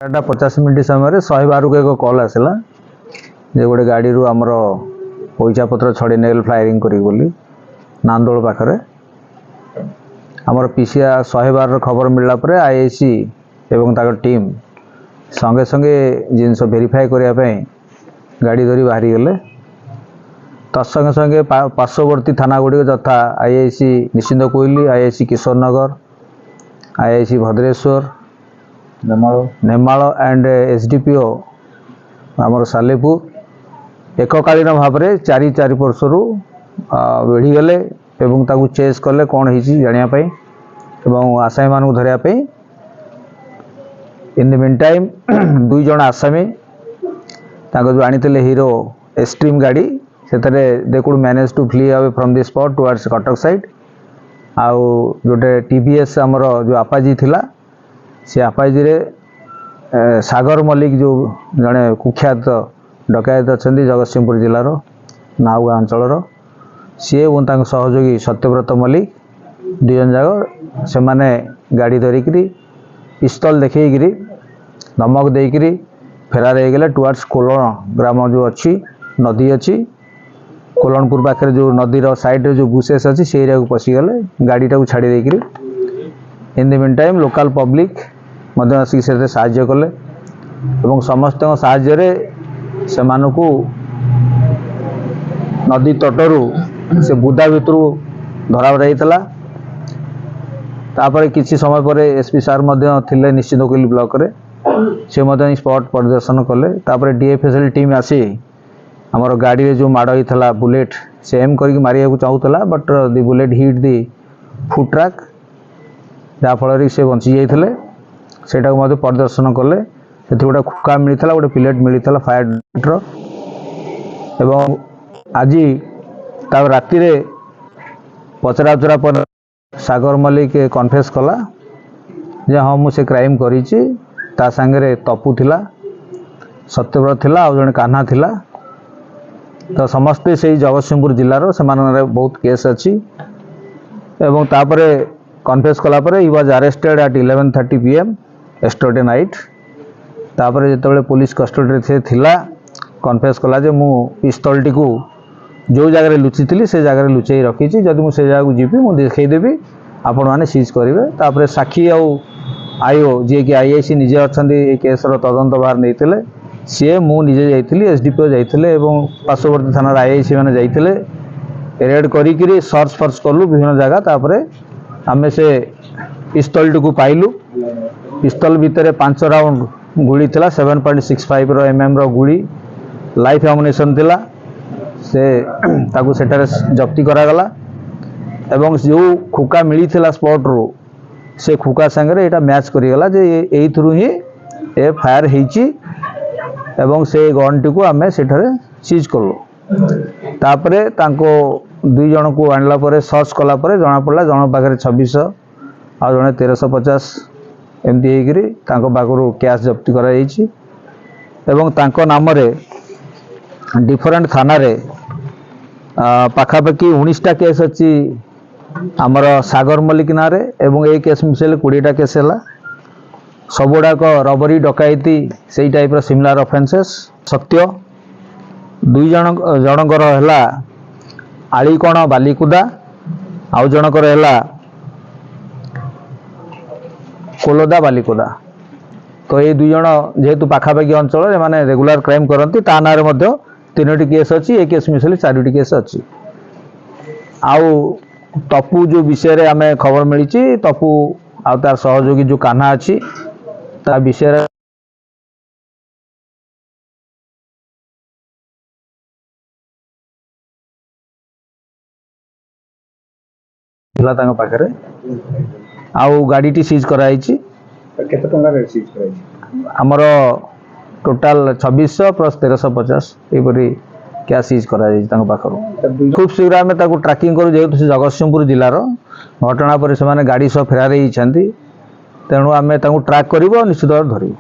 50 minute समय 112 को एक कॉल आसला जे गोटे गाड़ी रू आमर पैसा पत्र छड़े नेल फायरिंग करी बोली नांदोल पाखरे आमर पीसीआ 112 खबर मिलला परे आईआईसी एवं ताकर टीम संगे संगे जिनस वेरीफाई करिया पई गाड़ी धरी बाहरी गले तत्संगे संगे पार्श्ववर्ती थाना गुड़ी तथा IIC Nischintakoili IIC Kishorenagar IIC Bhadreswar Nemal and SDPO आमर सालेपुर एककालीन भाव में चारि वर्षर बेढ़ी गले एवं ताकू चेस कले कौन होती जानापी एवं आसामी मान धरियापी इन द मीन टाइम 2 जन आसामी जो आनी हीरो एक्सट्रीम गाड़ी से they could manage to flee away from the spot towards Cuttack side आउ जोटे टीवीएस आमर जो आपाजी थिला से आपाजी रे सागर मल्लिक जो जड़े कुख्यात डकायत अच्छा जगतसिंहपुर जिलार नाउगा अंचल सी और सहयोगी सत्यव्रत मल्लिक 2 जन जाक से माने गाड़ी धरिकी पिस्तल देखी धमक देकरी फेरार हो गले टुवर्ड्स कोलन ग्राम जो अच्छी नदी अच्छी कोलनपुर पाखे जो नदीर साइड जो बुसेस अच्छी से एरिया को पशिगले गाड़ी को छाड़ी देकरी in the mean time local public आसिक से साहाय्य कले एवं समस्त साहाय्य से मानकू नदी तटरू से बुदा भितर धरा जाइतला तापर किसी समय पर एसपी सार थिले निश्चित कोइली ब्लॉक रे से स्पॉट परिदर्शन कले तापर डीएफएसएल टीम आसी आमर गाड़ी रे जो माड़ होता बुलेट से एम करके मारिया को चाहूला but the bullet hit the foot track जहाँफल से बची जाते सेटा को परिदर्शन कले से गोटे खुका मिलता गोटे पिलेट मिलता फायर एवं आज राति पचरा उचरा पर सागर मल्लिक कन्फेस कला जे हाँ मुझे क्राइम करी ता सांगे तपु थिला सत्यव्रत थिला आ जने कान्हा थिला तो समस्ते से जगतसिंहपुर जिलार से बहुत केस अच्छी एवं तापरे कन्फेस कला परे he was arrested eight 11:30 PM yesterday night तापरे जिते पुलिस कस्टडी से थिला कन्फेस कला जे मु पिस्तल टी को जो जगह लुचि थी से जगह लुचई रखी जदि मुझे जगह जीवी मुझे देखईदेवी आपण मैंने सीज करेंगे तापर साक्षी आईओ जी कि आईआईसी निजे अच्छा केसर तदंत बाहर नहीं सी मुझे जाइली एसडीपीओ जाते पार्श्ववर्ती थाना आईआईसी मैंने जाते रेड करी सर्च फर्च कलु विभिन्न जगह तापर आम से पिस्तल टी को पाइलु पिस्तल भितर 5 राउंड गुड़ी थिला 7.65 mm गुड़ी लाइफ एमुनेशन थिला से ताकू सेठारे जप्ती करागला एवं जो खुका मिली स्पॉट रू से खुका संगे यहाँ मैच करीगला जे यही थ्रू ही ए फायर होती एवं से गन टी को आम सेठारे सीज कलु तापरे तांको 2 जन को आणला परे सर्च कला परे जना पड़ा जन पाखे 2600 आ जने 1350 एमती होकरी पाखु कैश जप्ती कराई एवं तांको नाम रे डिफरेंट थाना रे पाखापाखि 19टा केस अच्छी आमर सागर मल्लिक ना रे एवं ए केस मिसेल 20टा केस है सबुड़ाक रबरी डकायती से टाइप सिमिलर ऑफेंसेस सत्य 2 जनकर है आलीकण बालिकुदा आउ जनकर है कोलोदा बालिकुदा तो ये 2 जन जेहेतु पाखापाखि अंचल माने रेगुलर क्राइम करती ता ना 3टी केस अच्छी ए केस मिसेल 4टी केस अच्छी आउ तपु जो विषय रे आमे खबर मिली तपु आ तार सहयोगी जो कान्हा अच्छी ता विषय पाखे आउ गाड़ी टी सीज कराई केते टंका रे सीज कराई हमर टोटाल 2600 प्लस 1350 एपरी क्या सीज करा पाखर खूब शीघ्र आम ट्रैकिंग करूँ जेहेतु से जगतसिंहपुर जिलार घटना पर से गाड़ी सह फेरार होती तेणु आम ट्रैक कर निश्चित भाव धरबू।